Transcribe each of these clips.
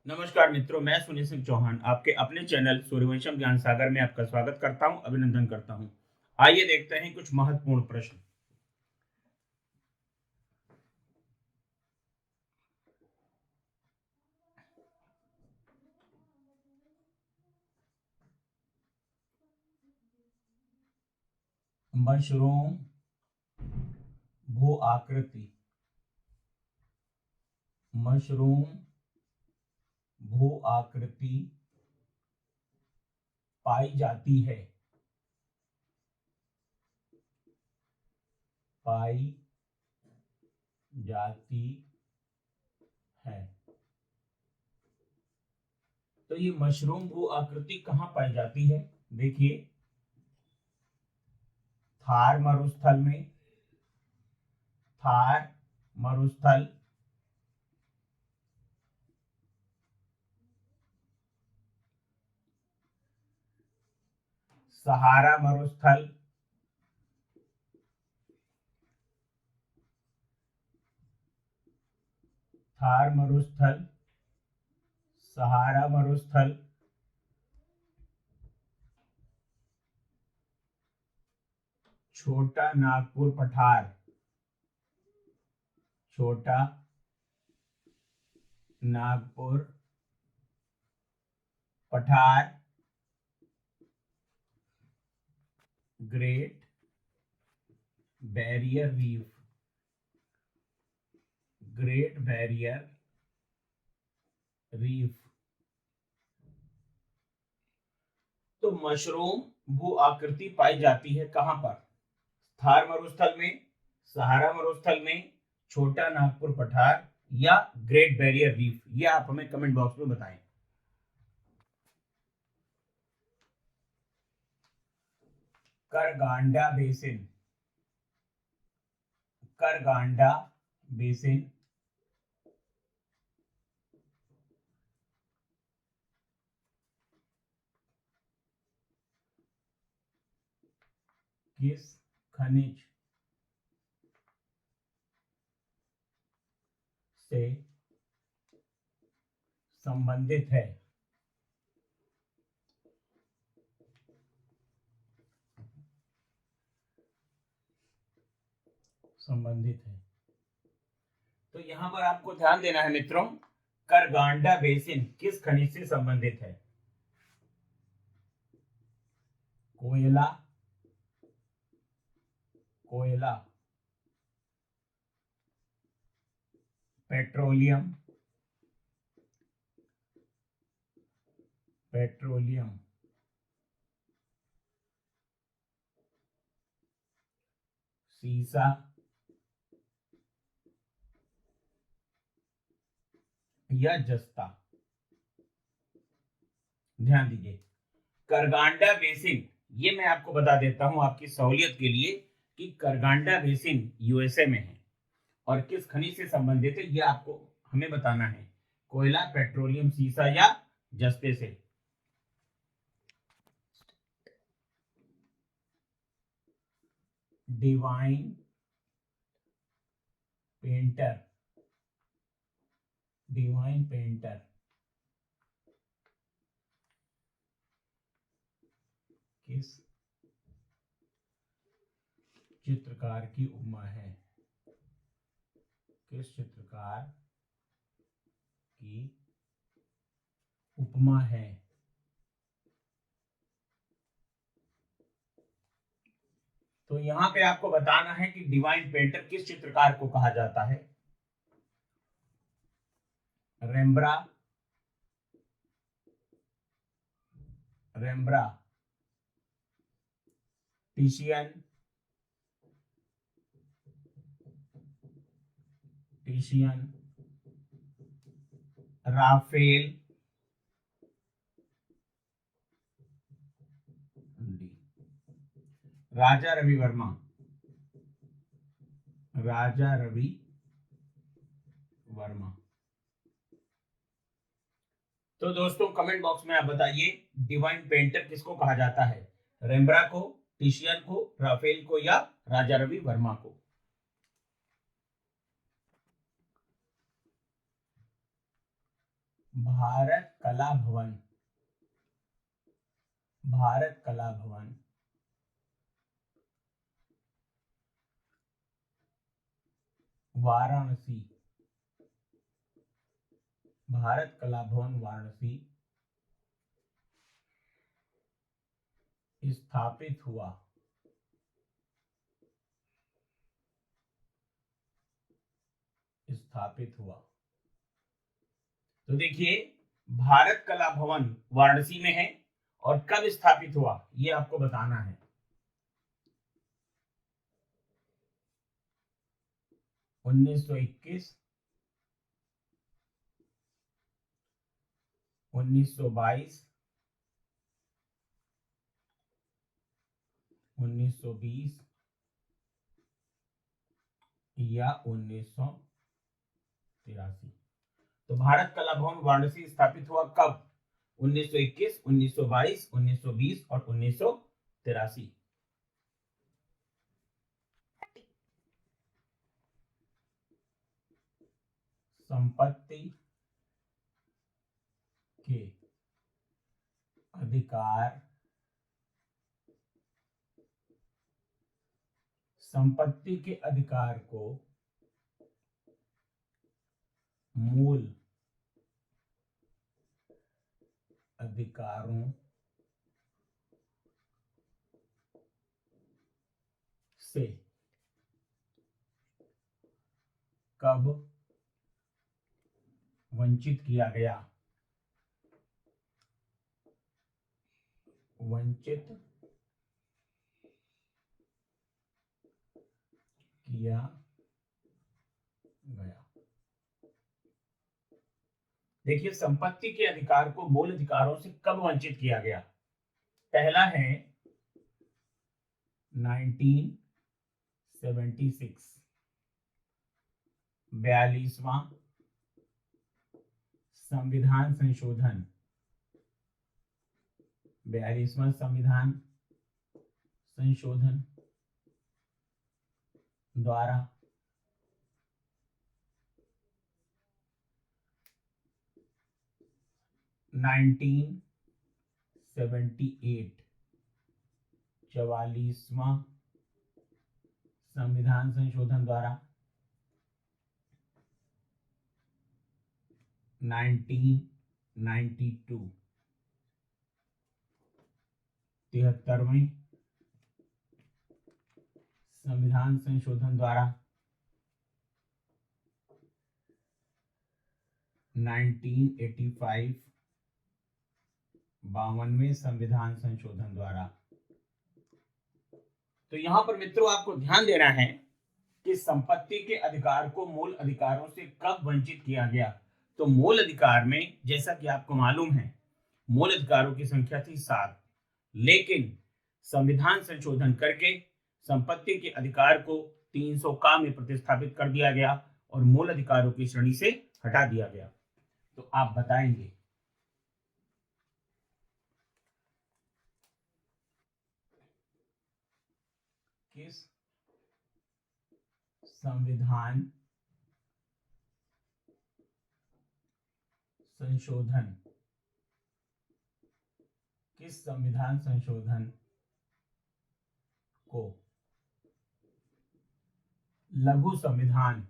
नमस्कार मित्रों, मैं सुनील सिंह चौहान आपके अपने चैनल सूर्यवंशम ज्ञान सागर में आपका स्वागत करता हूं, अभिनंदन करता हूं। आइए देखते हैं कुछ महत्वपूर्ण प्रश्न। मशरूम भू आकृति, मशरूम भू आकृति पाई जाती है, पाई जाती है। तो ये मशरूम भू आकृति कहाँ पाई जाती है? देखिए, थार मरुस्थल में, थार मरुस्थल, सहारा मरुस्थल, थार मरुस्थल, सहारा मरुस्थल, छोटा नागपुर पठार, छोटा नागपुर पठार, great barrier reef, great barrier reef. तो मशरूम भू आकृति पाई जाती है कहां पर? थार मरुस्थल में, सहारा मरुस्थल में, छोटा नागपुर पठार या ग्रेट बैरियर रीफ। ये आप हमें कमेंट बॉक्स में बताएं। करगांडा बेसिन, करगांडा बेसिन किस खनिज से संबंधित है? संबंधित है। तो यहां पर आपको ध्यान देना है मित्रों, करगांडा बेसिन किस खनिज से संबंधित है? कोयला, कोयला, पेट्रोलियम, पेट्रोलियम, सीसा या जस्ता। ध्यान दीजिए, करगांडा बेसिन, ये मैं आपको बता देता हूं आपकी सहूलियत के लिए कि करगांडा बेसिन यूएसए में है और किस खनिज से संबंधित है ये आपको हमें बताना है। कोयला, पेट्रोलियम, सीसा या जस्ते से। डिवाइन पेंटर, डिवाइन पेंटर किस चित्रकार की उपमा है? किस चित्रकार की उपमा है? तो यहां पे आपको बताना है कि डिवाइन पेंटर किस चित्रकार को कहा जाता है। Rembrandt, Rembrandt, टिशियन, टिशियन, Rafale, Raja Ravi Varma, Raja Ravi Varma. तो दोस्तों कमेंट बॉक्स में आप बताइए, डिवाइन पेंटर किसको कहा जाता है? रेम्ब्रा को, टिशियन को, राफेल को या राजा रवि वर्मा को? भारत कला भवन, भारत कला भवन वाराणसी, भारत कला भवन वाराणसी स्थापित हुआ, स्थापित हुआ। तो देखिए भारत कला भवन वाराणसी में है और कब स्थापित हुआ ये आपको बताना है। 1921, 1922, 1920 या 1983। तो भारत कला भवन वाराणसी स्थापित हुआ कब? 1921, 1922, 1920 और 1983। संपत्ति के अधिकार, संपत्ति के अधिकार को मूल अधिकारों से कब वंचित किया गया? वंचित किया गया। देखिए संपत्ति के अधिकार को मूल अधिकारों से कब वंचित किया गया? पहला है 1976, 42वां संविधान संशोधन, 42वां संविधान संशोधन द्वारा 1978, 44वां संविधान संशोधन द्वारा 1992, 73वें संविधान संशोधन द्वारा 1985, 52वें संविधान संशोधन द्वारा। तो यहां पर मित्रों आपको ध्यान देना है कि संपत्ति के अधिकार को मूल अधिकारों से कब वंचित किया गया। तो मूल अधिकार में जैसा कि आपको मालूम है मूल अधिकारों की संख्या थी 7, लेकिन संविधान संशोधन करके संपत्ति के अधिकार को 300 का में प्रतिस्थापित कर दिया गया और मूल अधिकारों की श्रेणी से हटा दिया गया। तो आप बताएंगे किस संविधान संशोधन, किस संविधान संशोधन को लघु संविधान,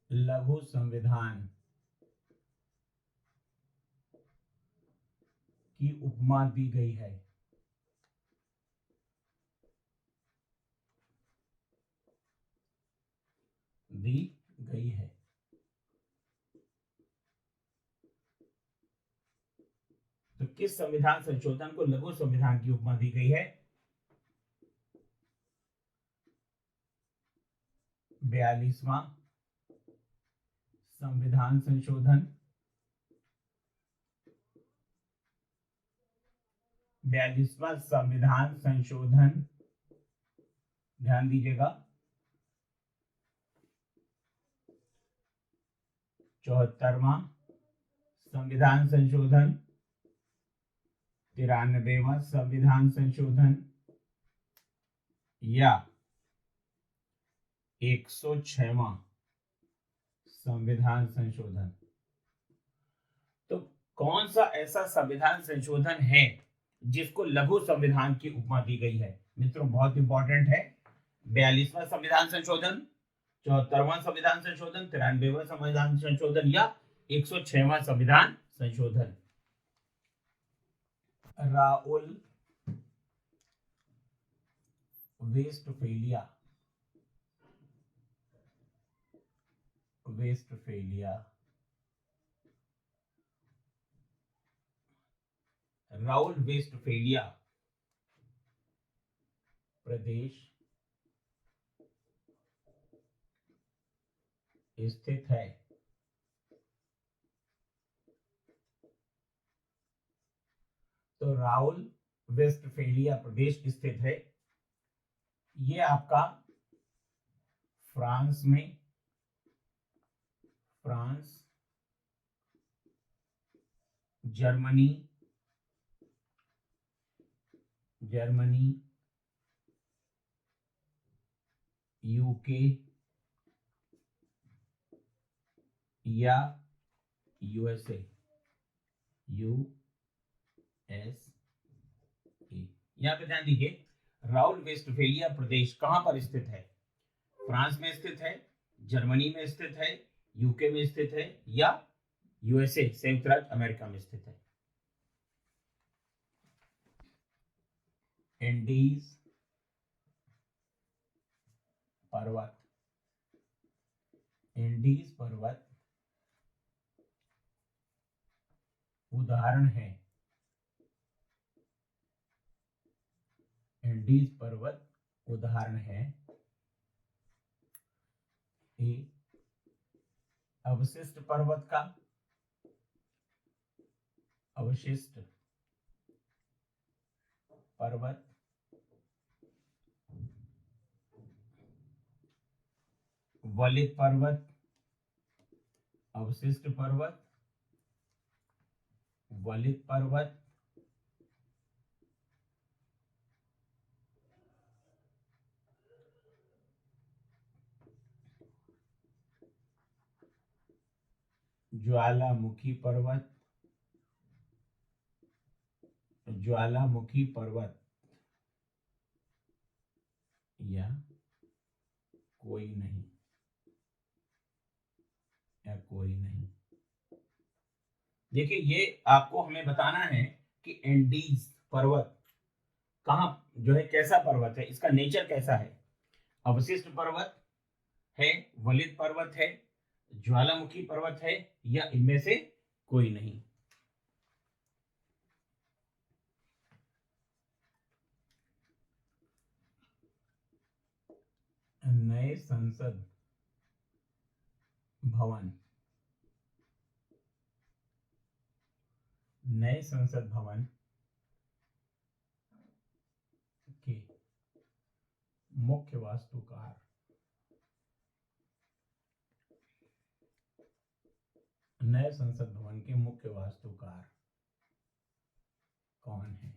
लघु संविधान की उपमा दी गई है? दी गई है। तो किस संविधान संशोधन को लघु संविधान की उपमा दी गई है? 42वां संविधान संशोधन, 42वां संविधान संशोधन, ध्यान दीजिएगा। 74वां संविधान संशोधन, 93वां संविधान संशोधन या 106वां संविधान संशोधन। तो कौन सा ऐसा संविधान संशोधन है जिसको लघु संविधान की उपमा दी गई है? मित्रों बहुत इंपॉर्टेंट है। 42वां संविधान संशोधन, 74वां संविधान संशोधन, 93वां संविधान संशोधन या 106वां संविधान संशोधन। राउल वेस्टफेलिया, राउल वेस्टफेलिया प्रदेश स्थित है। तो राउल वेस्टफेलिया प्रदेश स्थित है, ये आपका फ्रांस में, जर्मनी, यूके या यूएसए, यहाँ पे ध्यान दीजिए, राउल वेस्टफेलिया प्रदेश कहां पर स्थित है? फ्रांस में स्थित है, जर्मनी में स्थित है, यूके में स्थित है या यूएसए संयुक्त राज्य अमेरिका में स्थित है। एंडीज पर्वत उदाहरण है। एंडीज पर्वत उदाहरण है। ए अवशिष्ट पर्वत का, वलित पर्वत, अवशिष्ट पर्वत, वलित पर्वत, ज्वालामुखी पर्वत या कोई नहीं, देखिए ये आपको हमें बताना है कि एंडीज पर्वत कहाँ जो है, कैसा पर्वत है, इसका नेचर कैसा है। अवशिष्ट पर्वत है, वलित पर्वत है, ज्वालामुखी पर्वत है या इनमें से कोई नहीं। नए संसद भवन के मुख्य वास्तुकार कौन है?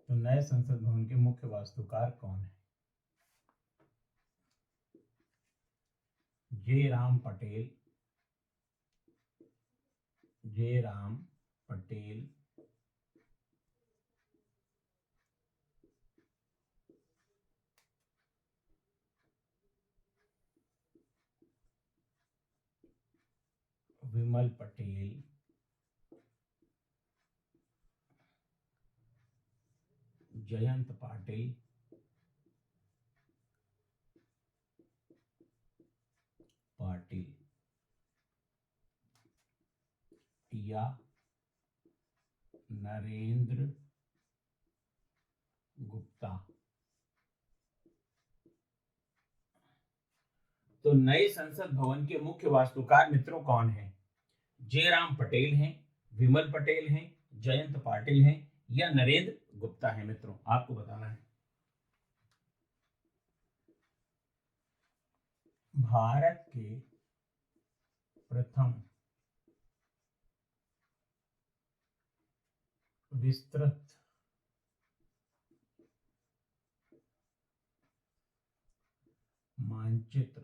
तो नए संसद भवन के मुख्य वास्तुकार कौन है? जे राम पटेल विमल पटेल, जयंत पाटिल, या नरेंद्र गुप्ता। तो नए संसद भवन के मुख्य वास्तुकार मित्रों कौन है? जयराम पटेल हैं, विमल पटेल हैं, जयंत पाटिल हैं या नरेंद्र गुप्ता है। मित्रों आपको बताना है। भारत के प्रथम विस्तृत मानचित्र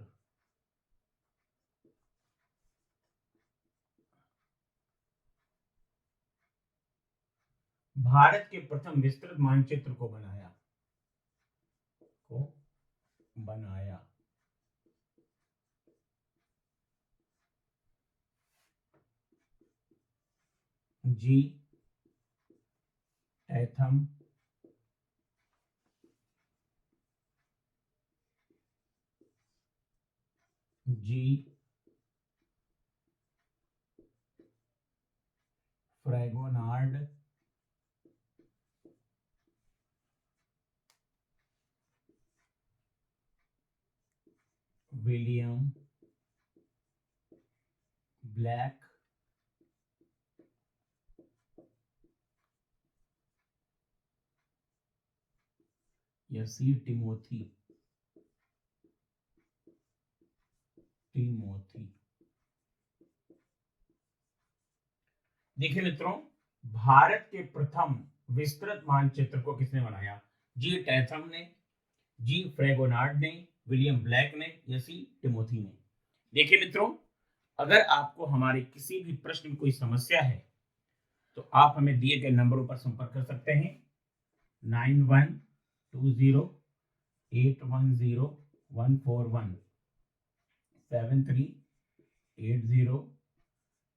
भारत के प्रथम विस्तृत मानचित्र को बनाया जी टैथम, जी फ्रैगोनार्ड, विलियम ब्लैक, या सी टिमोथी। देखिए मित्रों, भारत के प्रथम विस्तृत मानचित्र को किसने बनाया? जी टैथम ने, जी फ्रैगोनार्ड ने, विलियम ब्लैक ने, या सी टिमोथी ने। देखिए मित्रों, अगर आपको हमारे किसी भी प्रश्न में कोई समस्या है तो आप हमें दिए गए नंबरों पर संपर्क कर सकते हैं 9120810141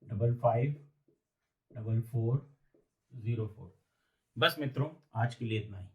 7380554404। बस मित्रों, आज के लिए इतना ही।